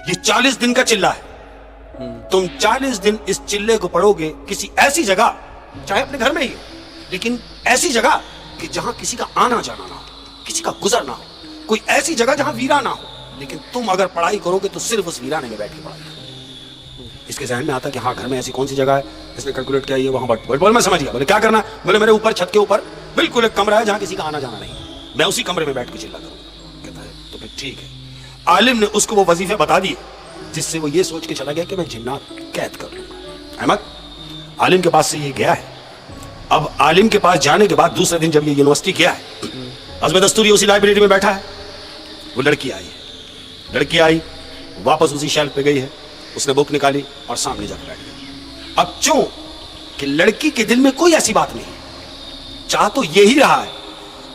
یہ 40 دن کا چلہ ہے. تم 40 دن اس چلے کو پڑھوگے کسی ایسی جگہ, چاہے اپنے گھر میں ہی, لیکن ایسی جگہ کہ جہاں کسی کا آنا جانا نہ ہو, کسی کا گزر نہ ہو, کوئی ایسی جگہ جہاں ویرا نہ ہو. لیکن تم اگر پڑھائی کرو گے تو صرف اس ویرانے میں بیٹھ کے پڑھائی کرو. اس کے ذہن میں آتا کہ ہاں گھر میں ایسی کون سی جگہ ہے, اس نے کیلکولیٹ کیا, یہ وہاں بول میں سمجھ گیا. بولے کیا کرنا ہے؟ بولے میرے اوپر چھت کے اوپر بالکل ایک کمرہ ہے جہاں کسی کا آنا جانا نہیں, میں اسی کمرے میں بیٹھ کے چلا کروں. کہتا ہے تو پھر ٹھیک ہے. عالم نے اس کو وہ وظیفے بتا دیے جس سے وہ یہ سوچ کے چلا گیا کہ میں جنات قید کر لوں گا. احمد عالم کے پاس سے یہ گیا ہے. اب عالم کے پاس جانے کے بعد دوسرے دن جب یہ یونیورسٹی کیا ہے, عزم دستور یہ اسی لائبریری میں بیٹھا ہے. وہ لڑکی آئی ہے, لڑکی آئی واپس اسی شیلف پہ گئی ہے, اس نے بک نکالی اور سامنے جا کے بیٹھ گئی. اب چوں کہ لڑکی کے دل میں کوئی ایسی بات نہیں, چاہ تو یہی رہا ہے,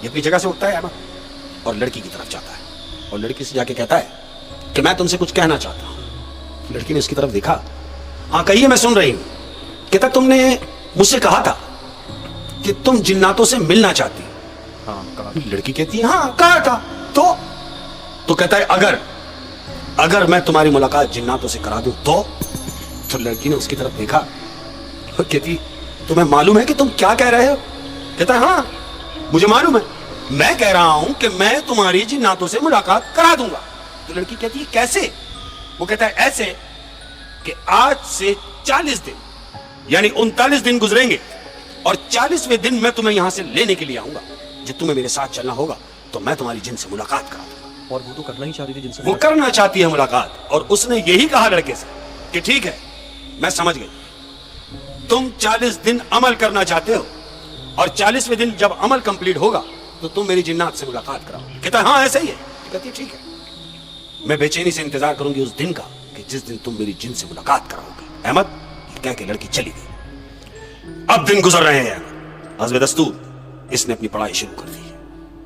یہ اپنی جگہ سے اٹھتا ہے احمد اور لڑکی کی طرف جاتا ہے اور لڑکی سے جا کے کہتا ہے کہ میں تم سے کچھ کہنا چاہتا ہوں. لڑکی نے اس کی طرف دیکھا, ہاں کہیے میں سن رہی ہوں. کہتا تم نے مجھ سے کہا تھا کہ تم جناتوں سے ملنا چاہتی. لڑکی کہتی ہے ہاں کہا تھا. تو کہتا ہے اگر میں تمہاری ملاقات جناتوں سے کرا دوں تو لڑکی نے اس کی طرف دیکھا اور کہتی تمہیں معلوم ہے کہ تم کیا کہہ رہے ہو؟ کہتا ہے ہاں مجھے معلوم ہے, میں کہہ رہا ہوں کہ میں تمہاری جناتوں سے ملاقات کرا دوں گا. تو لڑکی کہتی ہے کیسے؟ وہ کہتا ہے ایسے کہ آج سے 40 دن یعنی 39 دن گزریں گے اور 40ویں دن میں تمہیں یہاں سے لینے کے لیے آؤں گا. جب تمہیں میرے ساتھ چلنا ہوگا تو میں تمہاری جن سے ملاقات کرا دوں گا. اور وہ تو کرنا ہی چاہتی تھی جن سے, وہ کرنا چاہتی ہے ملاقات, اور اس نے یہی کہا لڑکے سے کہ ٹھیک ہے میں سمجھ گئی, تم 40 دن عمل کرنا چاہتے ہو اور 40ویں دن جب عمل کمپلیٹ ہوگا تو تم میری جنات سے ملاقات کراؤ. کہتا ہے ہاں ایسا ہی ہے. کہتی ہے ٹھیک ہے, میں بے چینی سے انتظار کروں گی اس دن کا کہ جس دن تم میری جن سے ملاقات کراؤ گے. احمد یہ کہہ کے لڑکی چلی گئی. اب دن گزر رہے ہیں. حسب دستور اس نے اپنی پڑھائی شروع کر دی ہے,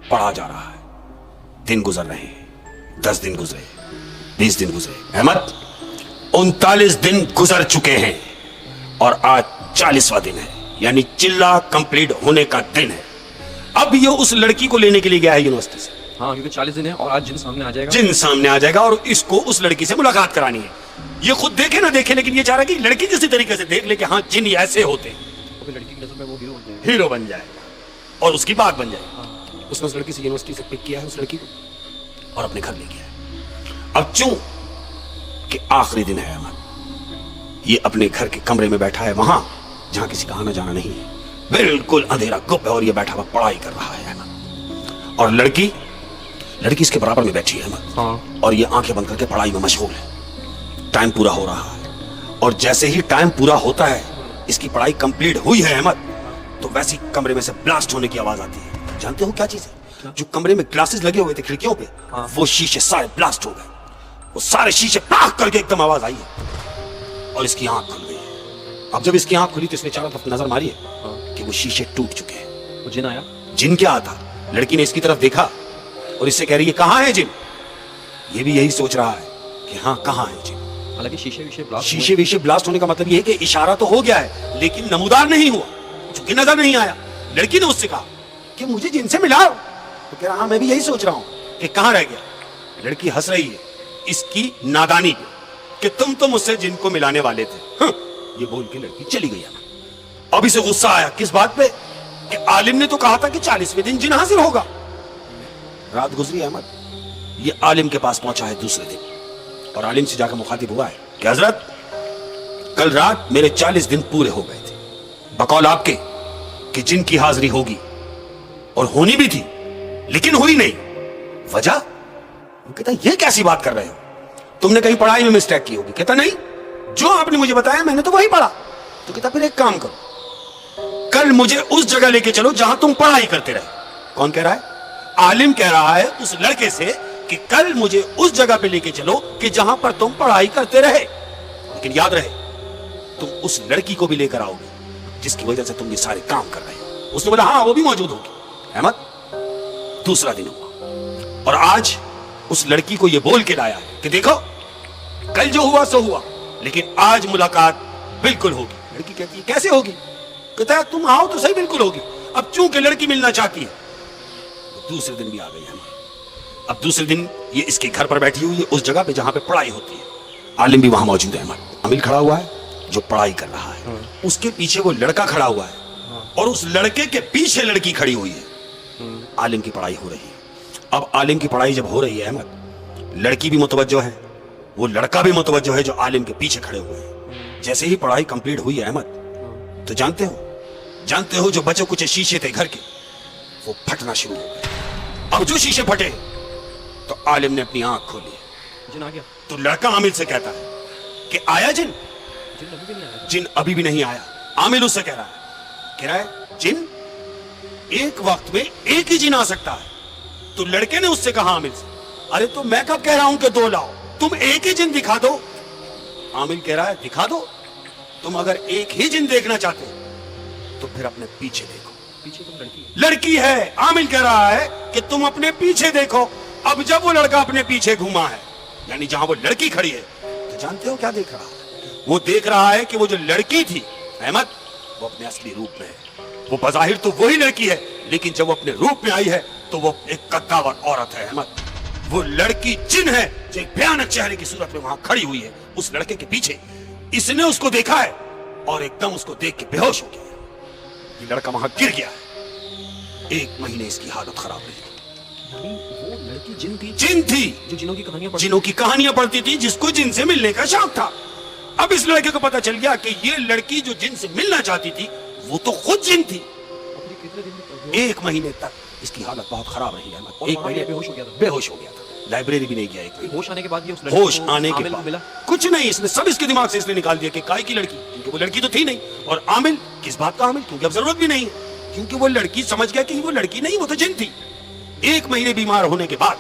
پڑھا جا رہا ہے. دن گزر رہے ہیں, 10 دن گزرے, 20 دن گزرے. احمد 39 دن گزر چکے ہیں اور آج 40واں دن ہے, یعنی چلہ کمپلیٹ ہونے کا دن ہے. اب یہ اس لڑکی کو لینے کے لیے گیا ہے یونیورسٹی سے. ہاں کیونکہ 40 دن ہے اور آج جن سامنے آ جائے گا, جن سامنے آ جائے گا اور اس کو اس لڑکی سے ملاقات کرانی ہے. یہ خود دیکھے نہ دیکھے لیکن یہ چاہ رہا ہے کہ لڑکی کسی طریقے سے دیکھ لے کہ ہاں جن ایسے ہوتے ہیں. لڑکی کی نظر میں وہ ہیرو بن جائے اور اس کی بات بن جائے. اس نے اس لڑکی سے یونیورسٹی سے پک کیا ہے اس لڑکی کو اور اپنے گھر لے گیا ہے. اب چوں کہ آخری دن ہے احمد, یہ اپنے گھر کے کمرے میں بیٹھا ہے, وہاں جہاں کسی کا آنا جانا نہیں ہے, بالکل اندھیرا گپ ہے, اور یہ بیٹھا ہوا پڑھائی کر رہا ہے احمد. اور لڑکی اس کے برابر میں بیٹھی ہے احمد, اور یہ آنکھیں بند کر کے پڑھائی میں مشغول ہے. ٹائم پورا ہو رہا ہے اور جیسے ہی ٹائم پورا ہوتا ہے, اس کی پڑھائی کمپلیٹ ہوئی ہے احمد, تو ویسی کمرے میں سے بلاسٹ ہونے کی آواز آتی ہے. جانتے ہو کیا چیز ہے؟ جو کمرے میں گلاسز لگے ہوئے تھے کھڑکیوں پہ, وہ شیشے سارے بلاسٹ ہو گئے. وہ سارے شیشے پاک کر کے ایک دم آواز آئی ہے اور اس کی آنکھ کھل گئی ہے. اب جب اس کی آنکھ کھلی تو اس نے چاروں طرف نظر ماری ہے کہ وہ شیشے ٹوٹ چکے ہیں. وہ جن آیا. جن کیا آتا؟ لڑکی نے اس کی طرف دیکھا اور اس سے کہہ رہی ہے کہاں ہے جن. یہ بھی یہی سوچ رہا ہے کہ ہاں کہاں ہے جن. حالانکہ شیشے ویشے بلاسٹ ہونے کا مطلب یہ ہے کہ اشارہ تو ہو گیا ہے لیکن نمودار نہیں ہوا, چونکہ نظر نہیں آیا. لڑکی نے اس سے کہا کہ مجھے جن سے ملاؤ. تو کہہ رہا ہاں میں بھی یہی سوچ رہا ہوں کہ کہاں رہ گیا. لڑکی ہنس رہی ہے اس کی نادانی پہ کہ تم تو مجھ سے جن کو ملانے والے تھے. یہ بول کے لڑکی چلی گئی. اب اسے غصہ آیا کس بات پہ کہ عالم نے تو کہا تھا کہ 40ویں دن جن حاضر ہوگا. رات گزری احمد, یہ عالم کے پاس پہنچا ہے دوسرے دن اور عالم سے جا کر مخاطب ہوا ہے کہ حضرت کل رات میرے 40 دن پورے ہو گئے تھے بقول آپ کے کہ جن کی حاضری ہوگی, اور ہونی بھی تھی لیکن ہوئی نہیں. وجہ؟ وہ کہتا یہ کیسی بات کر رہے ہو, تم نے کہیں پڑھائی میں مسٹیک کی ہوگی. کہتا نہیں, جو آپ نے مجھے بتایا میں نے تو وہی پڑھا. تو کہتا پھر ایک کام کرو, کل مجھے اس جگہ لے کے چلو جہاں تم پڑھائی کرتے رہے. کون کہہ رہا ہے؟ عالم کہہ رہا ہے اس لڑکے سے کہ کل مجھے اس جگہ پہ لے کے چلو کہ جہاں پر تم پڑھائی کرتے رہے, لیکن یاد رہے تم اس لڑکی کو بھی لے کر آؤ گے جس کی وجہ سے تم یہ سارے کام کر رہے ہو. اس نے بولا ہاں وہ بھی موجود ہوگی. احمد دوسرا دن ہوا اور آج اس لڑکی کو یہ بول کے لایا ہے کہ دیکھو کل جو ہوا سو ہوا, لیکن آج ملاقات بالکل ہوگی. لڑکی کہتی ہے کیسے ہوگی؟ کہتا ہے تم آؤ تو صحیح بالکل ہوگی. اب چونکہ لڑکی ملنا چاہتی ہے دوسرے دن بھی آ گئی ہے. اب دوسرے دن یہ اس کے گھر پر بیٹھی ہوئی ہے اس جگہ پہ جہاں پہ پڑھائی ہوتی ہے. आलिम भी वहां मौजूद है अहमद। आमिल खड़ा हुआ है जो पढ़ाई कर रहा है, उसके पीछे वो लड़का खड़ा हुआ है और उस लड़के के पीछे लड़की खड़ी हुई है। आलिम की पढ़ाई हो रही है। अब आलिम की पढ़ाई जब हो रही है अहमद, लड़की भी मुतवज्जो है, वो लड़का भी मुतवज्जो है जो आलिम के पीछे खड़े हुए हैं। जैसे ही पढ़ाई कंप्लीट हुई है अहमद, तो जानते हो जो बचे कुछ शीशे थे घर के, वो फटना शुरू हो गए। अब जो शीशे फटे तो आलिम ने अपनी आंख खोली, जिन आ गया। तो लड़का आमिल से कहता है कि आया जिन? जिन अभी भी नहीं आया। जिन अभी भी नहीं आया। आमिल उससे कह रहा है जिन एक वक्त में एक ही जिन आ सकता है। तो लड़के ने उससे कहा आमिल से, अरे तो मैं कब कह रहा हूं कि 2 लाओ, तुम एक ही जिन दिखा दो। आमिल कह रहा है दिखा दो, तुम अगर एक ही जिन देखना चाहते हो तो फिर अपने पीछे देखो। पीछे तुम लड़की है। लड़की है। आमिल कह रहा है कि तुम अपने पीछे देखो। अब जब वो लड़का अपने पीछे घूमा है, यानी जहां वो लड़की खड़ी है, तो जानते हो क्या देख रहा है? वो देख रहा है कि वो जो लड़की थी अहमद, वो अपने असली रूप में है। वो बज़ाहिर तो वही लड़की है, लेकिन जब वो अपने रूप में आई है तो वो एक कद्दावर औरत है अहमद। वो लड़की जिन है जो एक भयानक चेहरे की सूरत में वहां खड़ी हुई है उस लड़के के पीछे। इसने उसको देखा है और एकदम उसको देख के बेहोश हो गया। ये लड़का वहां गिर गया है। 1 महीने इसकी हालत खराब रही। यानी वो लड़की जिन थी। जिन थी, जो जिनों की कहानियां पढ़ती जिनों की कहानियां पढ़ती थी, जिसको जिन से मिलने का शौक था। अब इस लड़के को पता चल गया कि ये लड़की जो जिन से मिलना चाहती थी वो तो खुद जिन थी। अपने कितने दिन में 1 महीने तक इसकी हालत बहुत खराब रही है। और 1 वहाँ महीने ये बेहोश हो गया था। बेहोश हो गया था। लाइब्रेरी भी नहीं गया 1 महीने। होश आने के बाद ये उस लड़की होश को आने के आमिल को मिला। बाद कुछ नहीं, इसने सब इसके दिमाग से इसने निकाल दिया कि काय की लड़की, क्योंकि वो लड़की तो थी नहीं। और आमिल किस बात का आमिल, क्योंकि अब जरूरत भी नहीं है, क्योंकि वो लड़की समझ गया कि वो लड़की नहीं, वो तो जिन थी। 1 महीने बीमार होने के बाद,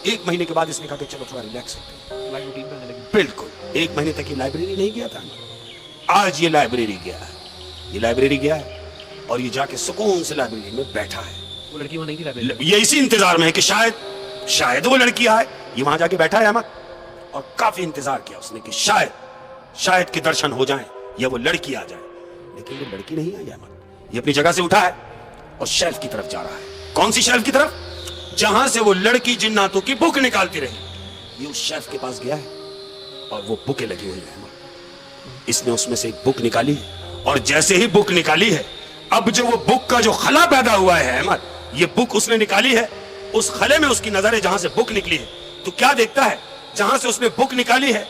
1 महीने के बाद इसने कहा कि चलो थोड़ा रिलैक्स होते हैं। लाइफ रूटीन पे आने लगी। बिल्कुल 1 महीने तक ये लाइब्रेरी नहीं गया था। आज ये लाइब्रेरी गया है। ये लाइब्रेरी गया है और ये जाके सुकून से लाइब्रेरी में बैठा है। वो लड़की वहाँ नहीं थी लाइब्रेरी में। ये इसी इंतजार में है कि शायद वो लड़की आए। ये वहां जाके बैठा है अहमद और काफी इंतजार किया उसने कि शायद के दर्शन हो जाएं या वो लड़की आ जाए। लेकिन वो लड़की नहीं आई अहमद। ये अपनी जगह से उठा है और शेल्फ की तरफ जा रहा है। कौन सी शेल्फ की तरफ? जहां से वो लड़की जिन्नातों की बुक निकालती रही। ये उस शेल्फ के पास गया है और वो बुकें लगी हुई है। इसने उसमें से एक बुक निकाली और जैसे ही बुक निकाली है, अब जो वो बुक का जो खला पैदा हुआ है अहमद, ये बुक उसने निकाली है। उस खले में उसकी नजर है जहां से बुक निकली है, तो क्या देखता है? जहां से उसने बुक निकाली है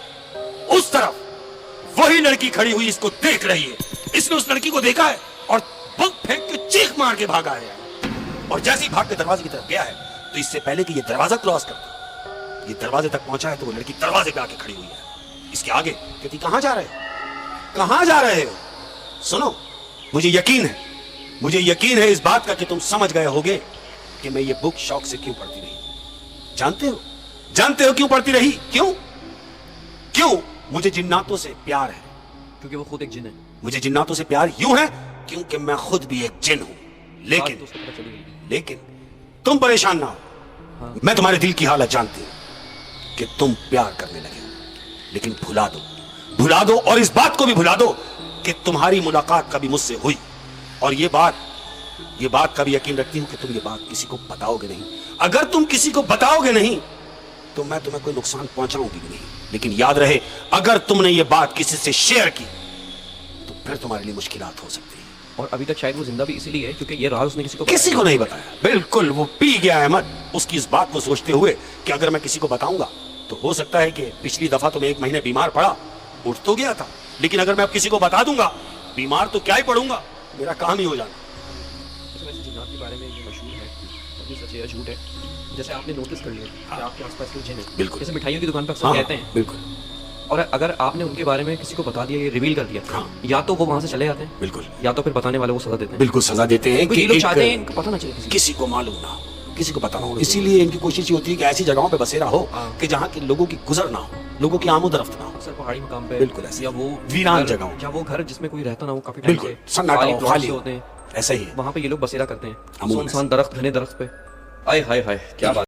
उस तरफ वही लड़की खड़ी हुई इसको देख रही है। इसने उस लड़की को देखा है और बुक फेंक के चीख मार के भागा है। और जैसे ही भाग के दरवाजे की तरफ गया है, तो इससे पहले कि ये दरवाजा क्रॉस करता, ये दरवाजे तक पहुंचा है, तो वो लड़की दरवाजे पे आके खड़ी हुई है। इसके आगे कहती, कहां जा रहे हो? कहां जा रहे हो? सुनो, मुझे यकीन है इस बात का कि तुम समझ गए होगे कि मैं ये बुक शौक से क्यों पढ़ती रही। जानते हो क्यों पढ़ती रही? क्यों? मुझे जिन्नातों से प्यार है। क्योंकि वो खुद एक जिन है। मुझे जिन्नातों से प्यार यूं है क्योंकि मैं खुद भी एक जिन हूं। बात तो उसको पता चली गई। लेकिन तुम परेशान ना हो। हाँ। मैं तुम्हारे दिल की हालत जानती हूं कि तुम प्यार करने लगे हो। लेकिन भुला दो और इस बात को भी भुला दो कि तुम्हारी मुलाकात कभी मुझसे हुई। और ये बात का भी यकीन रखती हूं कि तुम ये बात किसी को बताओगे नहीं। अगर तुम किसी को बताओगे नहीं तो मैं तुम्हें कोई नुकसान पहुंचाऊंगी भी नहीं। लेकिन याद रहे, अगर तुमने ये बात किसी से शेयर की तो फिर तुम्हारे लिए मुश्किलात हो सकती है। और अभी तक शायद वो जिंदा भी इसीलिए है क्योंकि ये राज उसने किसी को नहीं बताया। बिल्कुल, वो पी गया अहमद उसकी इस बात को सोचते हुए कि अगर मैं किसी को बताऊंगा तो हो सकता है कि पिछली दफा तो मैं 1 महीने बीमार पड़ा, उठ तो गया था, लेकिन अगर मैं अब किसी को बता दूंगा, बीमार तो क्या ही पड़ूंगा, मेरा काम ही हो जाना। वैसे जिन्नात के बारे में ये मशहूर है, अभी सच है या झूठ है, जैसे आपने नोटिस कर लिया कि आपके आसपास कोई जिन है। बिल्कुल। जैसे मिठाइयों की दुकान पर अक्सर कहते हैं। बिल्कुल। और अगर आपने उनके बारे में किसी को बता दिया, ये रिवील कर दिया, या तो वो वहां से चले जाते हैं, बिल्कुल, या तो फिर बताने वाले को सजा देते हैं। बिल्कुल सजा देते हैं कि ये लोग चाहते हैं इनको पता ना चले, किसी को मालूम ना हो, किसी को पता ना हो। इसीलिए इनकी कोशिश ये होती है कि ऐसी जगहों पे बसेरा हो कि जहाँ के लोगों की गुजर ना हो, लोगों की आमद-रफ्त ना हो। अक्सर पहाड़ी मकाम पे, बिल्कुल ऐसे, या वो वीरान जगहों, या वो घर जिसमें कोई रहता ना हो काफी टाइम से, सन्नाटा हो, खाली होते हैं, ऐसा ही वहां पे ये लोग बसेरा करते हैं। अमूमन सुनसान दरख्त, घने दरख्त पे। आय हाय हाय, क्या बात।